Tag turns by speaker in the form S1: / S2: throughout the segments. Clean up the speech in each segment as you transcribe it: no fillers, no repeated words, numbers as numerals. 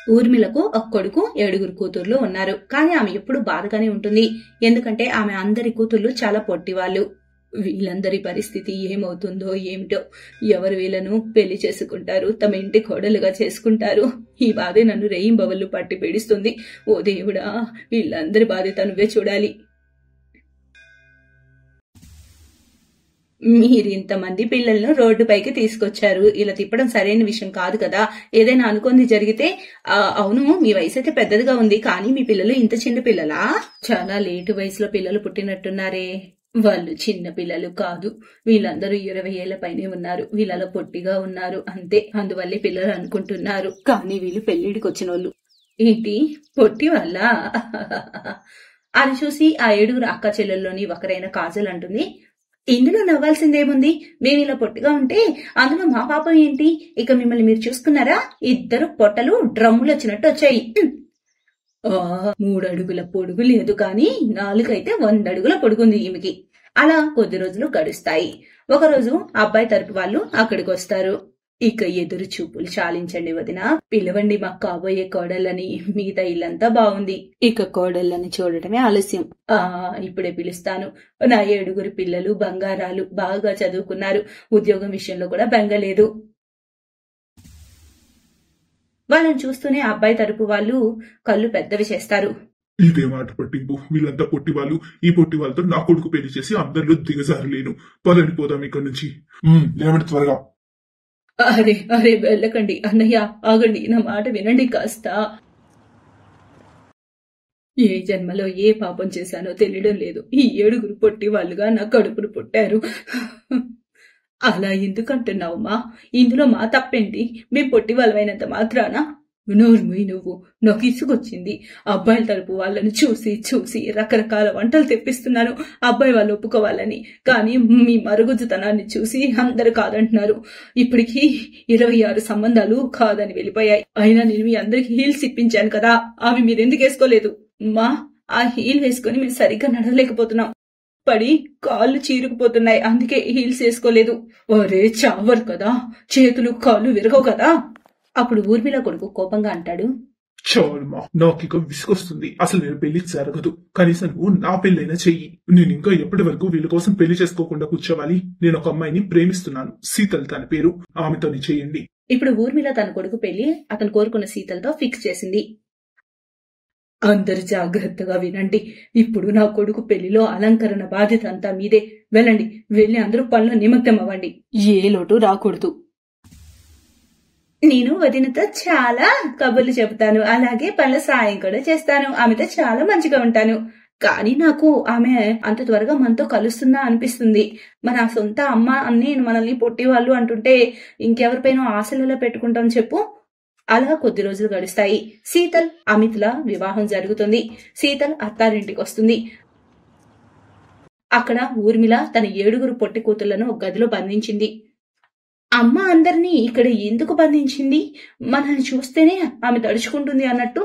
S1: ఊర్మిళకు ఒక కొడుకు 7 కూతుర్లు ఉన్నారు. కానీ ఆమె ఎప్పుడు బాధగానే ఉంటుంది. ఎందుకంటే ఆమె అందరి కూతుర్లు చాలా పొట్టివాళ్ళు. వీళ్ళందరి పరిస్థితి ఏమవుతుందో ఏమిటో. ఎవరు వీళ్ళను పెళ్లి చేసుకుంటారు, తమ ఇంటి కోడలుగా చేసుకుంటారు. ఈ బాధే నన్ను రేయింబవళ్ళు పట్టి పీడిస్తుంది. ఓ దేవుడా, వీళ్ళందరి బాధ్యత నువ్వే చూడాలి. మీరు ఇంతమంది పిల్లలను రోడ్డుపైకి తీసుకొచ్చారు. ఇలా తిప్పడం సరైన విషయం కాదు కదా. ఏదైనా అనుకుంది జరిగితే, అవును మీ వయసు అయితే పెద్దదిగా ఉంది, కానీ మీ పిల్లలు ఇంత చిన్న పిల్లలా? చాలా లేటు వయసులో పిల్లలు పుట్టినట్టున్నారే. వాళ్ళు చిన్న పిల్లలు కాదు. వీళ్ళందరూ 20 ఏళ్ల పైనే ఉన్నారు. వీళ్ళలో పొట్టిగా ఉన్నారు అంతే. అందువల్లే పిల్లలు అనుకుంటున్నారు. కానీ వీళ్ళు పెళ్లిడికి వచ్చిన వాళ్ళు. ఏంటి పొట్టి వాళ్ళ? అది చూసి ఆ 7 అక్క చెల్లెల్లోని ఒకరైన కాజల్ అంటుంది, ఇందులో నవ్వాల్సిందేముంది? మేము ఇలా పొట్టిగా ఉంటే అందులో మా పాపం ఏంటి? ఇక మిమ్మల్ని మీరు చూసుకున్నారా? 2 పొట్టలు డ్రమ్ములు వచ్చినట్టు వచ్చాయి. 3 అడుగుల పొడుగు లేదు కానీ 4 అయితే 100 అడుగుల పొడుగుంది ఈమెకి. అలా కొద్ది రోజులు గడుస్తాయి. ఒకరోజు అబ్బాయి తరపు వాళ్ళు అక్కడికి వస్తారు. ఇక ఎదురు చూపులు చాలించండి వదిన, పిలవండి మా కాబోయే కోడళ్ళని. మిగతా ఇల్లంతా బాగుంది, ఇక కోడళ్ళని చూడటమే ఆలస్యం. ఇప్పుడే పిలుస్తాను. నా 7 పిల్లలు బంగారాలు, బాగా చదువుకున్నారు. ఉద్యోగం విషయంలో కూడా బెంగలేదు. వాళ్ళని చూస్తూనే అబ్బాయి తరపు వాళ్ళు కళ్ళు పెద్దవి చేస్తారు.
S2: ఇదే మాట పట్టింపు. వీళ్ళంతా పొట్టి వాళ్ళు. ఈ పొట్టి వాళ్ళతో నా కొడుకు పెళ్లి చేసి అందరిలో దిగజారలేను. పదండి పోదాం ఇక్కడి నుంచి. లేవండి త్వరగా.
S1: అరే అరే వెళ్ళకండి అన్నయ్య, ఆగండి, నా మాట వినండి కాస్త. ఏ జన్మలో ఏ పాపం చేశానో తెలియడం లేదు. ఈ 7 పొట్టి వాళ్ళుగా నా కడుపును పుట్టారు. అలా ఎందుకంటున్నావుమా? ఇందులో మా తప్పేంటి? మేం పొట్టి వాళ్ళమైనంత మాత్రాన? నోర్ముయ్ నువ్వు. నాకు ఇసుకొచ్చింది. అబ్బాయిల తరపు వాళ్ళని చూసి చూసి రకరకాల వంటలు తెప్పిస్తున్నాను అబ్బాయి వాళ్ళు ఒప్పుకోవాలని. కానీ మీ మరుగుజ్జుతనాన్ని చూసి అందరు కాదంటున్నారు. ఇప్పటికీ 26 సంబంధాలు కాదని వెళ్ళిపోయాయి. అయినా నేను మీ అందరికి హీల్స్ ఇప్పించాను కదా, అవి మీరెందుకు వేసుకోలేదు? మా ఆ హీల్ వేసుకుని మీరు సరిగ్గా నడవలేకపోతున్నాం. పడి కాళ్ళు చీరుకుపోతున్నాయి, అందుకే హీల్స్ వేసుకోలేదు. ఒరే చావరు కదా, చేతులు కాళ్ళు విరగవు కదా. అప్పుడు ఊర్మిళ కొడుకు కోపంగా అంటాడు,
S2: చాలమ్మా, నాకిక విసుకొస్తుంది. అసలు నేను పెళ్లి జరగదు. కనీసం నువ్వు నా పెళ్ళైనా చెయ్యి. నేను ఇంకా ఎప్పటి వరకు వీళ్ళ కోసం పెళ్లి చేసుకోకుండా కూర్చోవాలి? నేను ఒక అమ్మాయిని ప్రేమిస్తున్నాను, శీతల్ తన పేరు. ఆమెతోని చెయ్యండి.
S1: ఇప్పుడు ఊర్మిళ తన కొడుకు పెళ్లి అతను కోరుకున్న శీతల్తో ఫిక్స్ చేసింది. అందరు జాగ్రత్తగా వినండి. ఇప్పుడు నా కొడుకు పెళ్లిలో అలంకరణ బాధ్యత అంతా మీదే. వెళ్ళండి, వెళ్ళి అందరూ పనులు నిమగ్నం అవ్వండి. ఏ లోటు రాకూడదు. నేను వదినతో చాలా కబుర్లు చెబుతాను, అలాగే పనుల సాయం కూడా చేస్తాను. ఆమెతో చాలా మంచిగా ఉంటాను. కానీ నాకు ఆమె అంత త్వరగా మనతో కలుస్తుందా అనిపిస్తుంది. మన సొంత అమ్మ అన్ని మనల్ని పొట్టి వాళ్ళు అంటుంటే ఇంకెవరిపైన ఆశలలో పెట్టుకుంటాం చెప్పు. అలా కొద్ది రోజులు గడుస్తాయి. శీతల్ అమిత్ల వివాహం జరుగుతుంది. శీతల్ అత్తారింటికి వస్తుంది. అక్కడ ఊర్మిళ తన 7 పొట్టి కూతుళ్లను ఒక గదిలో బంధించింది. అమ్మ అందరినీ ఇక్కడ ఎందుకు బంధించింది? మనల్ని చూస్తేనే ఆమె తడుచుకుంటుంది అన్నట్టు.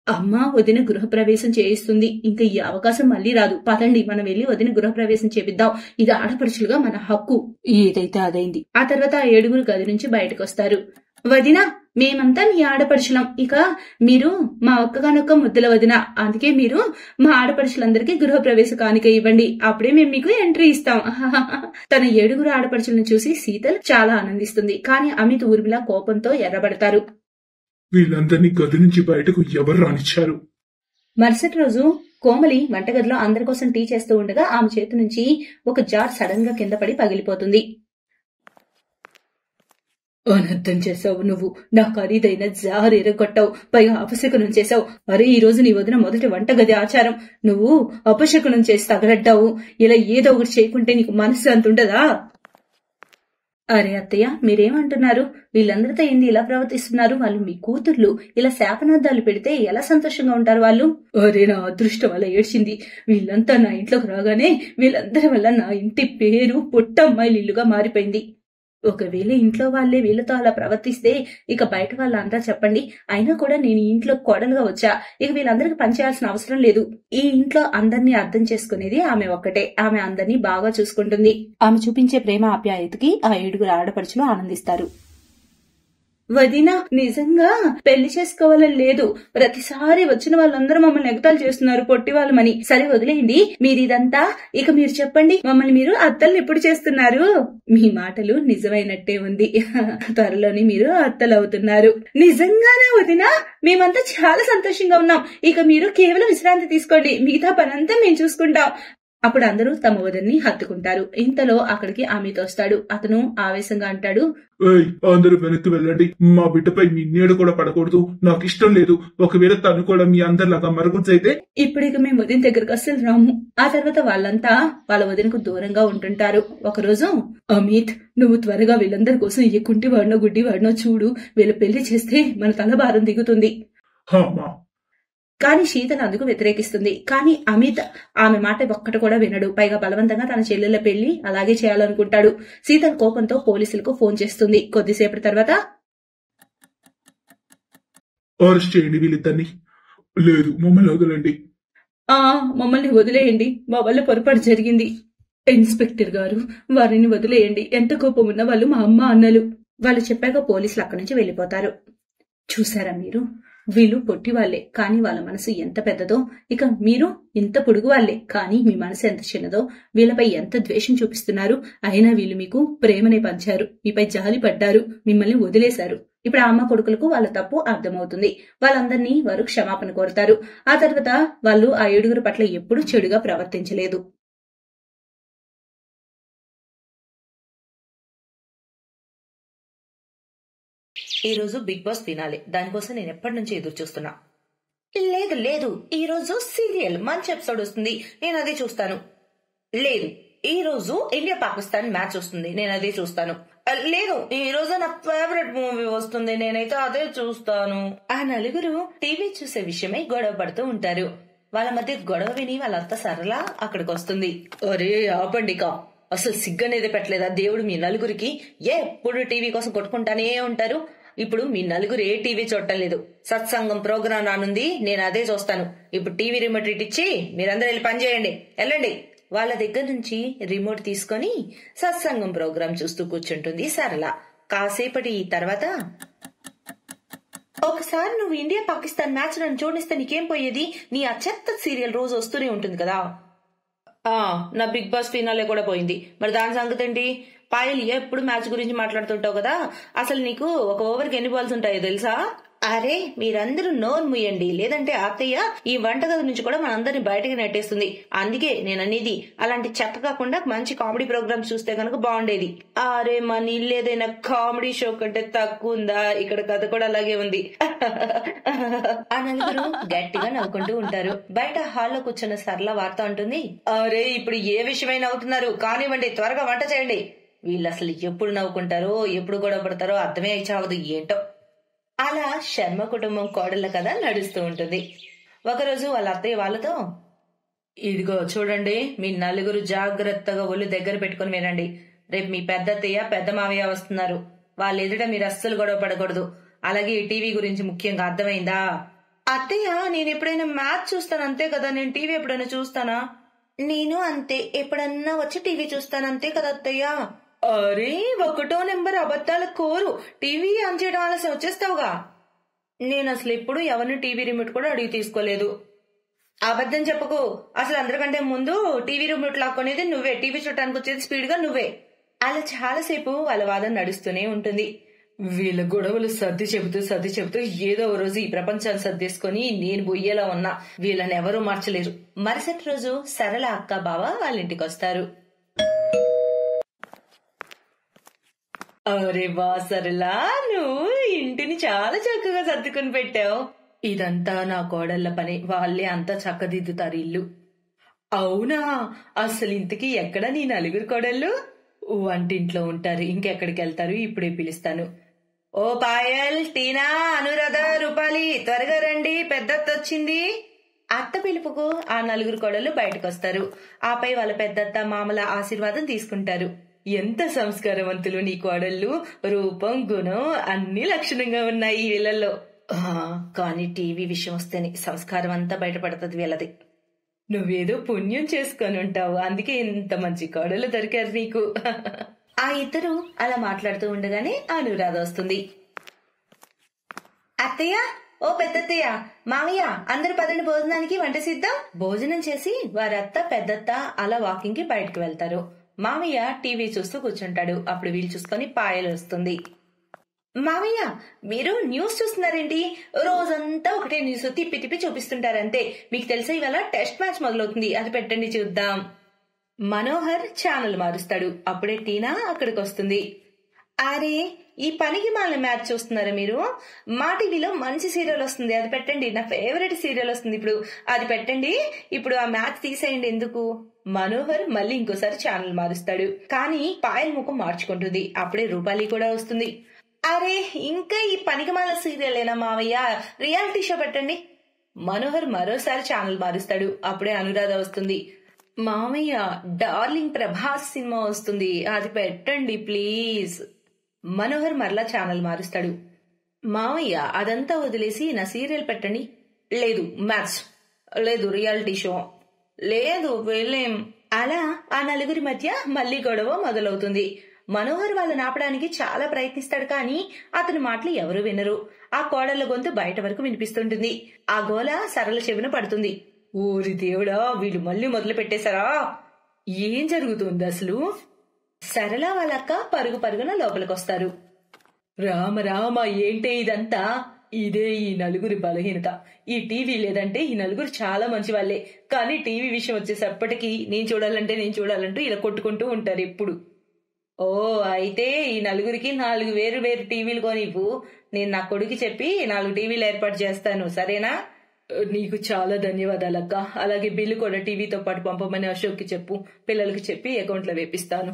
S1: అమ్మ వదిన గృహప్రవేశం చేయిస్తుంది. ఇంకా ఈ అవకాశం మళ్ళీ రాదు. పదండి, మనం వెళ్లి వదిన గృహప్రవేశం చేపిద్దాం. ఇది ఆడపడుచులుగా మన హక్కు. ఏదైతే అదైంది. ఆ తర్వాత 7 గది నుంచి బయటకు వస్తారు. వదిన, మేమంతా మీ ఆడపడుచులం. ఇక మీరు మా ఒక్కగానొక్క ముద్దుల వదిన. అందుకే మీరు మా ఆడపడుచులందరికీ గృహప్రవేశ కానుక ఇవ్వండి. అప్పుడే మేము మీకు ఎంట్రీ ఇస్తాం. తన 7 ఆడపడుచులను చూసి శీతల్ చాలా ఆనందిస్తుంది. కానీ అమిత్ ఊర్మిళ కోపంతో ఎర్రబడతారు.
S2: వీళ్ళందరినీ గది నుంచి బయటకు ఎవరు రానిచ్చారు?
S1: మరుసటి రోజు కోమలి వంటగదిలో అందరి కోసం టీ చేస్తూ ఉండగా ఆమె చేతి నుంచి ఒక జార్ సడన్ గా కింద పడి పగిలిపోతుంది. అనర్థం చేసావు నువ్వు. నా ఖరీదైన జార్ ఎరగొట్టావు, పైగా అపశకునం చేశావు. అరే, ఈ రోజు నీ వదిన మొదటి వంటగది ఆచారం. నువ్వు అపశకునం చేసి తగలడ్డావు. ఇలా ఏదో ఒకటి చేయకుంటే నీకు మనసు అంతుండదా? అరే అత్తయ్య, మీరేమంటున్నారు? వీళ్ళందరితో ఏంది ఇలా ప్రవర్తిస్తున్నారు? వాళ్ళు మీ కూతుర్లు. ఇలా శాపనార్థాలు పెడితే ఎలా సంతోషంగా ఉంటారు వాళ్ళు? అరే, నా అదృష్టం అలా ఏడ్చింది. వీళ్ళంతా నా ఇంట్లోకి రాగానే వీళ్ళందరి వల్ల నా ఇంటి పేరు పుట్టమ్మాయిల ఇల్లుగా మారిపోయింది. ఒకవేళ ఇంట్లో వాళ్ళే వీళ్ళతో అలా ప్రవర్తిస్తే ఇక బయట వాళ్ళంతా చెప్పండి. అయినా కూడా నేను ఇంట్లో కోడలుగా వచ్చా. ఇక వీళ్ళందరికీ పనిచేయాల్సిన అవసరం లేదు. ఈ ఇంట్లో అందరినీ అర్థం చేసుకునేది ఆమె ఒక్కటే. ఆమె అందరినీ బాగా చూసుకుంటుంది. ఆమె చూపించే ప్రేమ ఆప్యాయతకి ఆ 7 ఆడపడుచులు ఆనందిస్తారు. వదినా నిజంగా పెళ్లి చేసుకోవాలని లేదు. ప్రతిసారి వచ్చిన వాళ్ళందరూ మమ్మల్ని ఎగతాళి చేస్తున్నారు పొట్టి వాళ్ళమని. సరే వదిలేయండి మీరిదంతా. ఇక మీరు చెప్పండి, మమ్మల్ని మీరు అత్తల్ని ఎప్పుడు చేస్తున్నారు? మీ మాటలు నిజమైనట్టే ఉంది. త్వరలోని మీరు అత్తలు అవుతున్నారు. నిజంగానే వదినా? మేమంతా చాలా సంతోషంగా ఉన్నాం. ఇక మీరు కేవలం విశ్రాంతి తీసుకోండి, మిగతా పనంతా మేము చూసుకుంటాం. అప్పుడు అందరూ తమ వదిన్ని హత్తుకుంటారు. ఇంతలో అక్కడికి అమిత్ వస్తాడు. అతను ఆవేశంగా అంటాడు,
S2: ఏయ్, అందరూ వెనక్కి వెళ్ళండి. మా బిడ్డపై మీ నీడ కూడా పడకూడదు. నాకు ఇష్టం లేదు. ఒకవేళ తను కూడా మీ అందరిలాగా మరుగుజ్జైతే
S1: ఇప్పుడు ఇక మేము వదిన దగ్గరకు అస్సలు రాము. ఆ తర్వాత వాళ్ళంతా వాళ్ళ వదినకు దూరంగా ఉంటుంటారు. ఒకరోజు, అమిత్ నువ్వు త్వరగా వీళ్ళందరి కోసం ఏ కుంటి వాడినో గుడ్డి వాడినో చూడు. వీళ్ళ పెళ్లి చేస్తే మన తల భారం దిగుతుంది.
S2: హామా
S1: కానీ శీతల్ అందుకు వ్యతిరేకిస్తుంది. కానీ అమిత్ ఆమె మాట ఒక్కటి కూడా వినడు. పైగా బలవంతంగా తన చెల్లెల పెళ్లి అలాగే చేయాలనుకుంటాడు. శీతల్ కోపంతో పోలీసులకు ఫోన్ చేస్తుంది. కొద్దిసేపటి తర్వాత,
S2: అరెస్ట్ చేయండి వీళ్ళిద్దరిని. లేదు, మమ్మల్ని వదలండి.
S1: మమ్మల్ని వదిలేయండి, మా వల్ల పొరపాటు జరిగింది. ఇన్స్పెక్టర్ గారు, వారిని వదిలేయండి. ఎంత కోపం ఉన్న వాళ్ళు మా అమ్మ అన్నలు. వాళ్ళు చెప్పాక పోలీసులు అక్కడి నుంచి వెళ్లిపోతారు. చూసారా మీరు, వీళ్ళు పొట్టి వాళ్లే కానీ వాళ్ళ మనసు ఎంత పెద్దదో. ఇక మీరు ఇంత పొడుగు వాళ్లే కానీ మీ మనసు ఎంత చిన్నదో. వీళ్ళపై ఎంత ద్వేషం చూపిస్తున్నారు. అయినా వీళ్ళు మీకు ప్రేమనే పంచారు, మీపై జాలి పడ్డారు, మిమ్మల్ని వదిలేశారు. ఇప్పుడు ఆ అమ్మ కొడుకులకు వాళ్ళ తప్పు అర్థమవుతుంది. వాళ్ళందరినీ వారు క్షమాపణ కోరుతారు. ఆ తర్వాత వాళ్ళు ఆ 7 పట్ల ఎప్పుడూ చెడుగా ప్రవర్తించలేదు. ఈ రోజు బిగ్ బాస్ ఫినాలే. దానికోసం నేను ఎప్పటి నుంచి ఎదురు చూస్తున్నా. లేదు లేదు, ఈ రోజు సీరియల్ మంచి ఎపిసోడ్ వస్తుంది, నేను అదే చూస్తాను. లేదు, ఈ రోజు ఇండియా పాకిస్తాన్ మ్యాచ్ వస్తుంది, నేను అదే చూస్తాను. లేదు, ఈ రోజు నా ఫేవరెట్ మూవీ వస్తుంది, నేనైతే అదే చూస్తాను. ఆ నలుగురు టీవీ చూసే విషయమై గొడవ పడుతూ ఉంటారు. వాళ్ళ మధ్య గొడవ విని వాళ్ళంతా సరళ అక్కడికి వస్తుంది. అరే ఆపండికా, అసలు సిగ్గనేది పెట్టలేదా దేవుడు మీ నలుగురికి? ఎప్పుడు టీవీ కోసం కొట్టుకుంటానే ఉంటారు. ఇప్పుడు మీ నలుగురు ఏ టీవీ చూడటం లేదు. సత్సంగం ప్రోగ్రాం రానుంది, నేను అదే చూస్తాను. ఇప్పుడు టీవీ రిమోట్ ఇచ్చి మీరందరూ వెళ్ళి పని చేయండి, వెళ్ళండి. వాళ్ళ దగ్గర నుంచి రిమోట్ తీసుకొని సత్సంగం ప్రోగ్రాం చూస్తూ కూర్చుంటుంది సరళ. కాసేపటి తర్వాత, ఒకసారి నువ్వు ఇండియా పాకిస్తాన్ మ్యాచ్ నన్ను చూడిస్తే నీకేం పోయేది? నీ ఆ చెత్త సీరియల్ రోజు వస్తూనే ఉంటుంది కదా. నా బిగ్ బాస్ ఫినాలే కూడా పోయింది, మరి దాని సంగతి ఏంటి? పాయల్ ఎప్పుడు మ్యాచ్ గురించి మాట్లాడుతుంటావు కదా, అసలు నీకు ఒక ఓవర్కి ఎన్ని బాల్స్ ఉంటాయో తెలుసా? అరే మీరందరూ నోరు ముయ్యండి, లేదంటే అత్తయ్య ఈ వంటగది నుంచి కూడా మనందరినీ బయటకు నెట్టేస్తుంది. అందుకే నేను అనేది, అలాంటి చెత్త కాకుండా మంచి కామెడీ ప్రోగ్రామ్స్ చూస్తే కనుక బాగుండేది. అరే మన ఇల్లు ఏదైనా కామెడీ షో కంటే తక్కువ ఉందా? ఇక్కడ కథ కూడా అలాగే ఉంది. ఆ నలుగురు గట్టిగా నవ్వుకుంటూ ఉంటారు. బయట హాల్లో కూర్చున్న సరళ వార్త అంటుంది, అరే ఇప్పుడు ఏ విషయమైనా అవుతున్నారు, కానివ్వండి త్వరగా వంట చేయండి. వీళ్ళు అసలు ఎప్పుడు నవ్వుకుంటారో ఎప్పుడు గొడవ పడతారో అర్థమే చావదు ఏంటో. అలా శర్మ కుటుంబం కోడళ్ల కథ నడుస్తూ ఉంటుంది. ఒకరోజు వాళ్ళ అత్తయ్య వాళ్ళతో, ఇదిగో చూడండి, మీ నలుగురు జాగ్రత్తగా ఒళ్ళు దగ్గర పెట్టుకుని వినండి. రేపు మీ పెద్ద అత్తయ్య పెద్ద మావయ్య వస్తున్నారు. వాళ్ళ ఎదుట మీరు అస్సలు గొడవ పడకూడదు. అలాగే ఈ టీవీ గురించి ముఖ్యంగా అర్థమైందా? అత్తయ్య నేను ఎప్పుడైనా మ్యాచ్ చూస్తాను అంతే కదా, నేను టీవీ ఎప్పుడైనా చూస్తానా? నేను అంతే, ఎప్పుడన్నా వచ్చి టీవీ చూస్తాను అంతే కదా అత్తయ్య. అరే 1వ నెంబర్ అబద్ధాల కోరు, టీవీ ఆన్ చేయడం ఆలస్యం వచ్చేస్తావుగా. నేను అసలు ఎప్పుడు ఎవరిని టీవీ రిమోట్ కూడా అడిగి తీసుకోలేదు. అబద్ధం చెప్పకు, అసలు అందరికంటే ముందు టీవీ రిమోట్ లాక్కునేది నువ్వే, టీవీ చూడటానికి వచ్చేది స్పీడ్ గా నువ్వే. అలా చాలాసేపు వాళ్ళ వాదన నడుస్తూనే ఉంటుంది. వీళ్ళ గొడవలు సర్ది చెబుతూ ఏదో ఓ రోజు ఈ ప్రపంచాన్ని సర్దేసుకుని నేను బొయ్యేలా ఉన్నా. వీళ్ళని ఎవరూ మార్చలేరు. మరుసటి రోజు సరళ అక్క బావ వాళ్ళ ఇంటికి వస్తారు. అరే వా సరళ, నువ్వు ఇంటిని చాలా చక్కగా సర్దుకుని పెట్టావు. ఇదంతా నా కోడళ్ల పని, వాళ్ళే అంతా చక్కదిద్దుతారు ఇల్లు. అవునా? అసలు ఇంతకీ ఎక్కడ నీ నలుగురు కోడళ్ళు? వంటింట్లో ఉంటారు, ఇంకెక్కడికి వెళ్తారు? ఇప్పుడే పిలుస్తాను. ఓ పాయల్, టీనా, అనురాధ, రూపాలి త్వరగా రండి, పెద్దత్త వచ్చింది. అత్త పిలుపుకు ఆ నలుగురు కోడళ్ళు బయటకొస్తారు. ఆపై వాళ్ళ పెద్దత్త మామల ఆశీర్వాదం తీసుకుంటారు. ఎంత సంస్కారవంతులు నీ కోడళ్ళు, రూపం గుణం అన్ని లక్షణంగా ఉన్నాయి వీళ్ళల్లో. కానీ టీవీ విషయం వస్తేనే సంస్కారం అంతా బయటపడుతుంది వీళ్ళది. నువ్వేదో పుణ్యం చేసుకొని ఉంటావు, అందుకే ఇంత మంచి కోడలు దొరికారు నీకు. ఆ ఇద్దరు అలా మాట్లాడుతూ ఉండగానే అనురాధ వస్తుంది.
S3: అత్తయ్య, ఓ పెద్దత్తయ్య, మామయ్య, అందరు పదండి భోజనానికి, వంట సిద్ధం. భోజనం చేసి వారత్త పెద్దత్త అలా వాకింగ్ కి బయటకు వెళ్తారు. మామయ్య టీవీ చూస్తూ కూర్చుంటాడు. అప్పుడు వీళ్ళు చూసుకొని పాయలు వస్తుంది. మామయ్య, మీరు న్యూస్ చూస్తున్నారేంటి? రోజంతా ఒకటే న్యూస్ తిప్పి తిప్పి చూపిస్తుంటారంతే. మీకు తెలుసా ఇవాళ టెస్ట్ మ్యాచ్ మొదలవుతుంది, అది పెట్టండి చూద్దాం. మనోహర్ ఛానల్ మారుస్తాడు. అప్పుడే టీనా అక్కడికి వస్తుంది. అరే, ఈ పనికి మాల మ్యాచ్ చూస్తున్నారా మీరు? మా టీవీలో మంచి సీరియల్ వస్తుంది, అది పెట్టండి. నా ఫేవరెట్ సీరియల్ వస్తుంది ఇప్పుడు, అది పెట్టండి. ఇప్పుడు ఆ మ్యాచ్ తీసేయండి. ఎందుకు? మనోహర్ మళ్ళీ ఇంకోసారి ఛానల్ మారుస్తాడు. కానీ పాయల్ ముఖం మార్చుకుంటుంది. అప్పుడే రూపాలి కూడా వస్తుంది. అరే, ఇంకా ఈ పనికిమాల సీరియలేనా మావయ్య? రియాలిటీ షో పెట్టండి. మనోహర్ మరోసారి ఛానల్ మారుస్తాడు. అప్పుడే అనురాధ వస్తుంది. మామయ్య, డార్లింగ్ ప్రభాస్ సినిమా వస్తుంది, అది పెట్టండి ప్లీజ్. మనోహర్ మరలా ఛానల్ మారుస్తాడు. మామయ్య, అదంతా వదిలేసి నా సీరియల్ పెట్టండి. లేదు మ్యాచ్, లేదు రియాలిటీ షో, లేదు వెళ్ళేం. అలా ఆ నలుగురి మధ్య మళ్లీ గొడవ మొదలవుతుంది. మనోహర్ వాళ్ళని ఆపడానికి చాలా ప్రయత్నిస్తాడు. కానీ అతని మాటలు ఎవరూ వినరు. ఆ కోడళ్ల గొంతు బయట వరకు వినిపిస్తుంటుంది. ఆ గోల సరళ చెవిన పడుతుంది. ఊరి దేవుడా, వీళ్ళు మళ్ళీ మొదలు పెట్టేశారా? ఏం జరుగుతుంది అసలు? సరళ వాళ్ళక్క పరుగు పరుగున లోపలికొస్తారు. రామ రామ, ఏంటే ఇదంతా? ఇదే ఈ నలుగురి బలహీనత. ఈ టీవీ లేదంటే ఈ నలుగురు చాలా మంచి వాళ్ళే, కానీ టీవీ విషయం వచ్చేసప్పటికి నేను చూడాలంటూ ఇలా కొట్టుకుంటూ ఉంటారు ఎప్పుడు. ఓ, అయితే ఈ నలుగురికి 4 వేరు వేరు టీవీలు కొనివ్వు. నేను నా కొడుకు చెప్పి 4 టీవీలు ఏర్పాటు చేస్తాను, సరేనా? నీకు చాలా ధన్యవాదాలక్క. అలాగే బిల్లు కూడా టీవీతో పాటు పంపమని అశోక్ కి చెప్పు. పిల్లలకి చెప్పి అకౌంట్ లో వేపిస్తాను.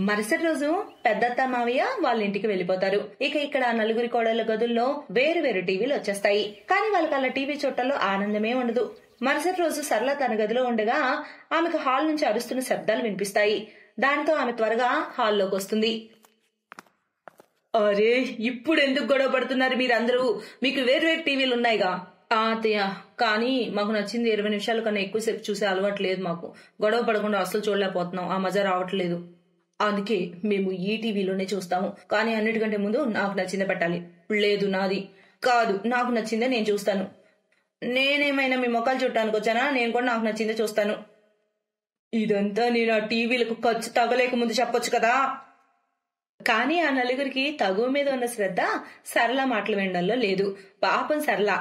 S3: మరుసటి రోజు పెద్దత్త మావయ్య వాళ్ళ ఇంటికి వెళ్లిపోతారు. ఇక ఇక్కడ నలుగురి కోడళ్ల గదుల్లో వేరు వేరు టీవీలు వచ్చేస్తాయి. కానీ వాళ్ళకి అలా టీవీ చూడటంలో ఆనందమే ఉండదు. మరుసటి రోజు సరళ తన గదిలో ఉండగా ఆమెకు హాల్ నుంచి అరుస్తున్న శబ్దాలు వినిపిస్తాయి. దానితో ఆమె త్వరగా హాల్లోకి వస్తుంది. అరే, ఇప్పుడు ఎందుకు గొడవ పడుతున్నారు మీరందరూ? మీకు వేరు వేరు టీవీలు ఉన్నాయిగా. అత్తయ్య, కానీ మాకు నచ్చింది 20 నిమిషాల కన్నా ఎక్కువసేపు చూసే అలవాటు లేదు. మాకు గొడవ పడకుండా అస్సలు చూడలేకపోతున్నాం, ఆ మజా రావట్లేదు. అందుకే మేము ఈ టీవీలోనే చూస్తాము. కానీ అన్నిటికంటే ముందు నాకు నచ్చిందే పెట్టాలి. లేదు నాది కాదు, నాకు నచ్చిందే నేను చూస్తాను. నేనేమైనా మీ మొక్కలు చూడటానికి వచ్చానా? నేను కూడా నాకు నచ్చిందే చూస్తాను. ఇదంతా నేను ఆ టీవీలకు ఖర్చు తగలేక ముందు చెప్పొచ్చు కదా. కానీ ఆ నలుగురికి తగువ మీద ఉన్న శ్రద్ధ సరళ మాటలు వినడంలో లేదు. పాపం సరళ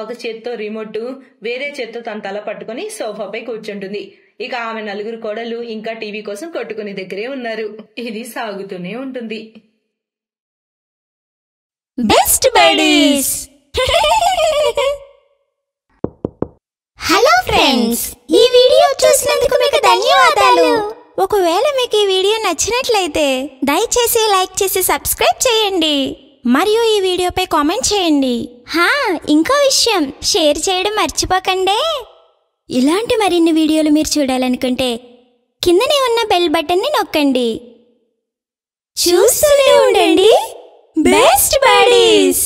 S3: ఒక చేత్తో రిమోట్, వేరే చేత్తో తన తల పట్టుకుని సోఫాపై కూర్చుంటుంది. ఇక ఆమె నలుగురు కోడలు ఇంకా టీవీ కోసం కొట్టుకునే దగ్గరే ఉన్నారు. ఇది సాగుతూనే ఉంటుంది.
S4: Best buddies. హలో ఫ్రెండ్స్, ఈ వీడియో చూసినందుకు మీకు ధన్యవాదాలు. ఒకవేళ మీకు ఈ వీడియో నచ్చినట్లయితే దయచేసి లైక్ చేసి సబ్స్క్రైబ్ చేయండి మరియు ఈ వీడియోపై కామెంట్ చేయండి. ఇంకో విషయం, షేర్ చేయడం మర్చిపోకండి. ఇలాంటి మరిన్ని వీడియోలు మీరు చూడాలనుకుంటే కిందనే ఉన్న బెల్ బటన్ని నొక్కండి. చూస్తూనే ఉండండి బెస్ట్ బడీస్.